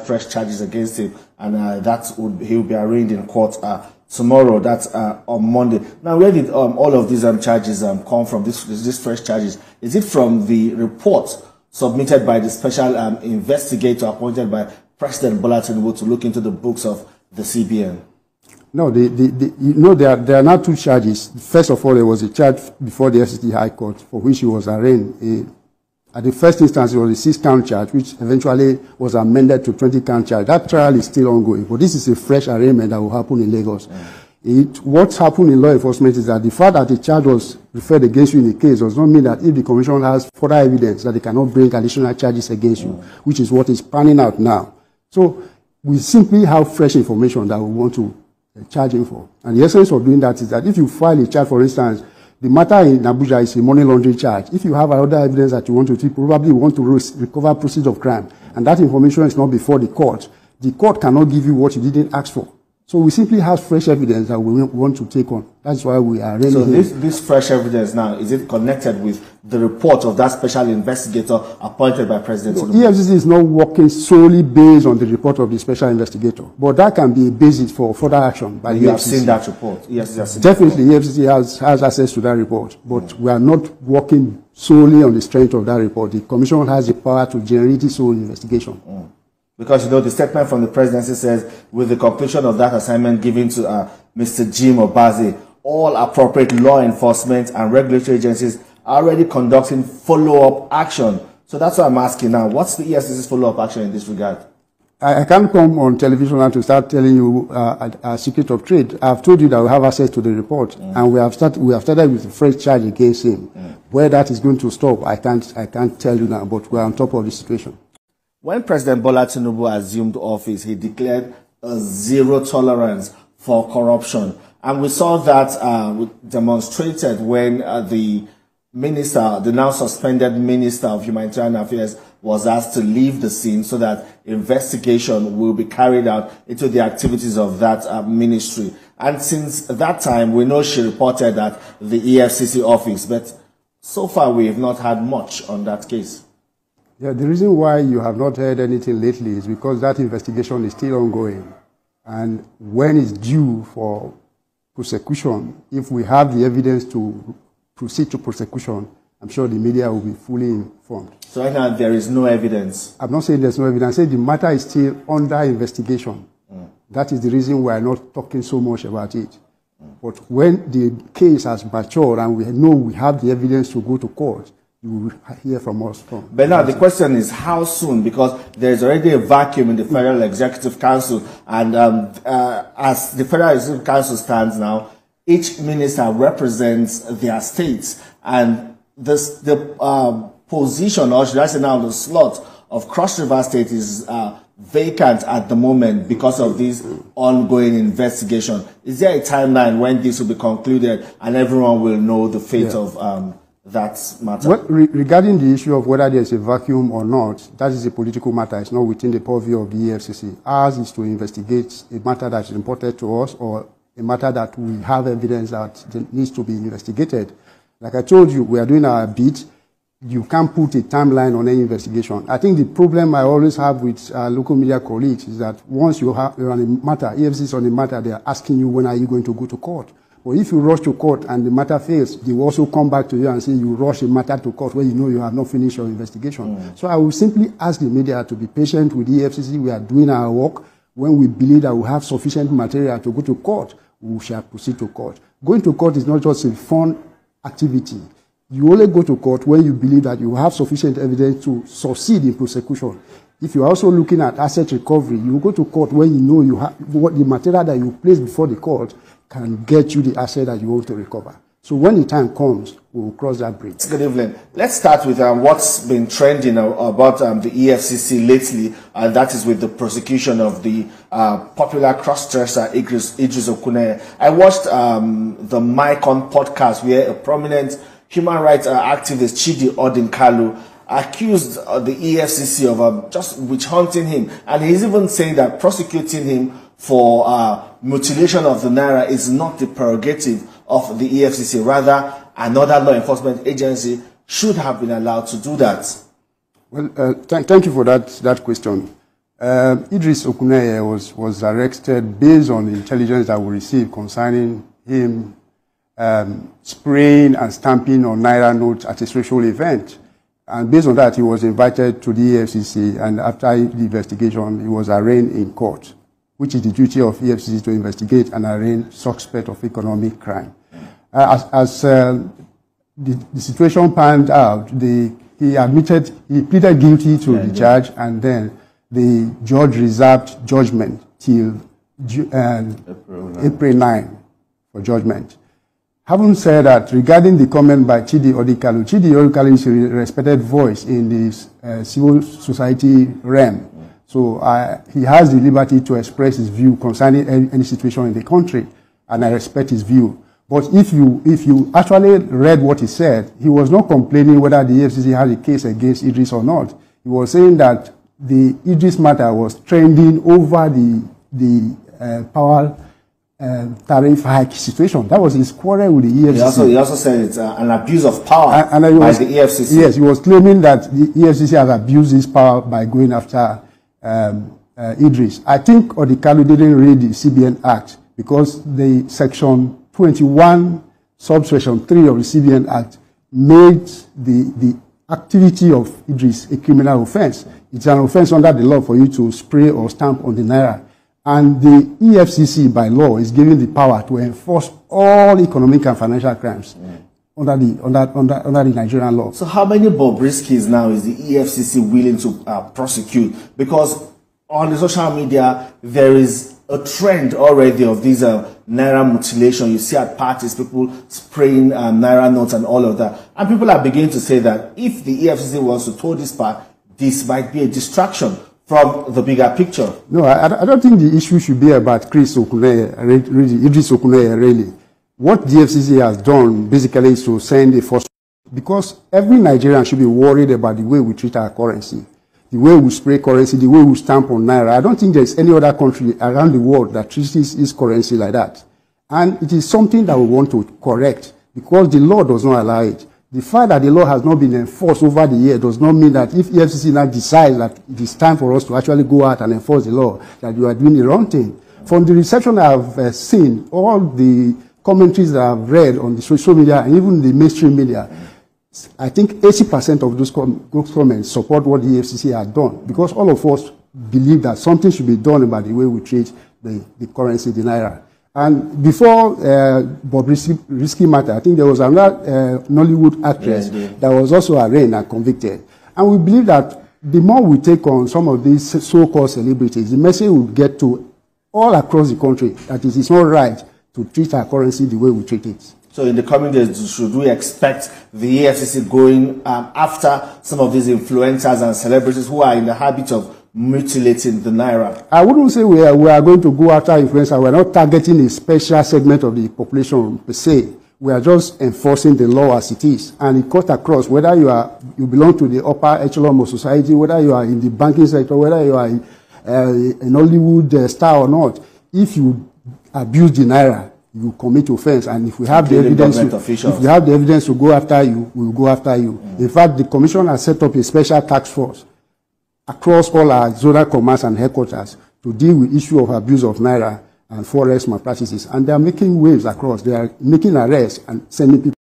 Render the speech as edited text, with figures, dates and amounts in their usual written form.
fresh charges against him, and he will be arraigned in court tomorrow. That's on Monday. Now, where did all of these charges come from? These fresh charges, is it from the report submitted by the special investigator appointed by President Bola Tinubu to look into the books of the CBN? No, there are now two charges. First of all, there was a charge before the FCC High Court for which he was arraigned. At the first instance, it was a 6-count charge, which eventually was amended to 20-count charge. That trial is still ongoing, but this is a fresh arraignment that will happen in Lagos. What's happened in law enforcement is that the fact that the charge was referred against you in the case does not mean that if the commission has further evidence that they cannot bring additional charges against you, which is what is panning out now. So we simply have fresh information that we want to charge him for. And the essence of doing that is that if you file a charge, for instance, the matter in Abuja is a money laundering charge. If you have other evidence that you want to see, probably want to recover proceeds of crime, and that information is not before the court cannot give you what you didn't ask for. So we simply have fresh evidence that we want to take on. That's why we are really. So this fresh evidence now, is it connected with the report of that special investigator appointed by President Tinubu? EFCC is not working solely based on the report of the special investigator, but that can be a basis for further action by the EFCC. You have seen that report? Yes, definitely, EFCC has access to that report, but we are not working solely on the strength of that report. The Commission has the power to generate its own investigation. Because, the statement from the presidency says, with the completion of that assignment given to Mr. Jim Obaze, all appropriate law enforcement and regulatory agencies are already conducting follow-up action. So that's what I'm asking now. What's the EFCC's follow-up action in this regard? I can't come on television and to start telling you a secret of trade. I've told you that we have access to the report, and we have started with a fresh charge against him. Where that is going to stop, I can't tell you now, but we're on top of the situation. When President Bola Tinubu assumed office, he declared a zero tolerance for corruption. And we saw that demonstrated when the now suspended Minister of Humanitarian Affairs was asked to leave the scene so that investigation will be carried out into the activities of that ministry. And since that time, we know she reported at the EFCC office, but so far we have not had much on that case. Yeah, the reason why you have not heard anything lately is because that investigation is still ongoing. And when it's due for prosecution, if we have the evidence to proceed to prosecution, I'm sure the media will be fully informed. So right now there is no evidence? I'm not saying there's no evidence. I'm saying the matter is still under investigation. That is the reason why I'm not talking so much about it. But when the case has matured and we know we have the evidence to go to court, you will hear from us. But now the question is how soon, because there is already a vacuum in the Federal Executive Council, and as the Federal Executive Council stands now, each minister represents their states, and the position, or should I say now the slot of Cross River State is vacant at the moment because of this ongoing investigation. Is there a timeline when this will be concluded and everyone will know the fate of that matter? Well, regarding the issue of whether there's a vacuum or not, that is a political matter. It's not within the purview of the EFCC. Ours is to investigate a matter that is important to us or a matter that we have evidence that needs to be investigated. Like I told you, we are doing our bit. You can't put a timeline on any investigation. I think the problem I always have with local media colleagues is that once you're on a matter, EFCC is on a matter, they're asking you when are you going to go to court. But if you rush to court and the matter fails, they will also come back to you and say you rush a matter to court when you know you have not finished your investigation. So I will simply ask the media to be patient with the EFCC. We are doing our work. When we believe that we have sufficient material to go to court, we shall proceed to court. Going to court is not just a fun activity. You only go to court when you believe that you have sufficient evidence to succeed in prosecution. If you're also looking at asset recovery, you go to court when you know you have what the material that you place before the court can get you the asset that you want to recover. So when the time comes, we will cross that bridge. Good evening. Let's start with what's been trending about the EFCC lately, and that is with the prosecution of the popular cross-dresser Idris Okuneye. I watched the Micon podcast where a prominent human rights activist, Chidi Odinkalu, accused the EFCC of just witch-hunting him. And he's even saying that prosecuting him for mutilation of the Naira is not the prerogative of the EFCC. Rather, another law enforcement agency should have been allowed to do that. Well, thank you for that question. Idris Okuneye was arrested based on the intelligence that we received concerning him spraying and stamping on Naira notes at a social event. And based on that, he was invited to the EFCC, and after the investigation, he was arraigned in court, which is the duty of EFCC to investigate and arraign suspect of economic crime. As the situation panned out, he pleaded guilty to the charge, and then the judge reserved judgment till April 9 for judgment. Having said that, regarding the comment by Chidi Odikalu is a respected voice in the civil society realm. So he has the liberty to express his view concerning any situation in the country, and I respect his view. But if you actually read what he said, he was not complaining whether the EFCC had a case against Idris or not. He was saying that the Idris matter was trending over the power tariff hike situation. That was his quarrel with the EFCC. He also said it's an abuse of power by the EFCC. Yes, he was claiming that the EFCC has abused his power by going after Idris. I think Odikalu didn't read the CBN Act, because the section 21, subsection 3 of the CBN Act made the activity of Idris a criminal offense. It's an offense under the law for you to spray or stamp on the Naira. And the EFCC, by law, is given the power to enforce all economic and financial crimes under the Nigerian law. So how many bobriskys now is the EFCC willing to prosecute? Because on the social media, there is a trend already of these Naira mutilation. You see at parties, people spraying Naira notes and all of that. And people are beginning to say that if the EFCC wants to toe this part, this might be a distraction from the bigger picture. No, I don't think the issue should be about Idris Okuneye, really. What the FCC has done basically is to send a force, because every Nigerian should be worried about the way we treat our currency, the way we spray currency, the way we stamp on Naira. I don't think there's any other country around the world that treats its currency like that. And it is something that we want to correct, because the law does not allow it. The fact that the law has not been enforced over the year does not mean that if EFCC now decides that it is time for us to actually go out and enforce the law, that you are doing the wrong thing. From the reception I've seen, all the commentaries that I've read on the social media and even the mainstream media, I think 80% of those comments support what the EFCC has done, because all of us believe that something should be done about the way we treat the currency, the Naira. And before bobrisky matter, I think there was another Nollywood actress that was also arraigned and convicted. And we believe that the more we take on some of these so-called celebrities, the message will get to all across the country that it is not right to treat our currency the way we treat it. So in the coming days, should we expect the EFCC going after some of these influencers and celebrities who are in the habit of mutilating the Naira? I wouldn't say we are going to go after influencers. We're not targeting a special segment of the population per se. We are just enforcing the law as it is. And it cuts across whether you belong to the upper echelon of society, whether you are in the banking sector, whether you are an Hollywood star or not. If you abuse the Naira, you commit offense. And if we have the evidence to go after you, we will go after you. In fact, the Commission has set up a special task force across all our zonal commerce and headquarters to deal with the issue of abuse of Naira and forex malpractices. And they are making waves across. They are making arrests and sending people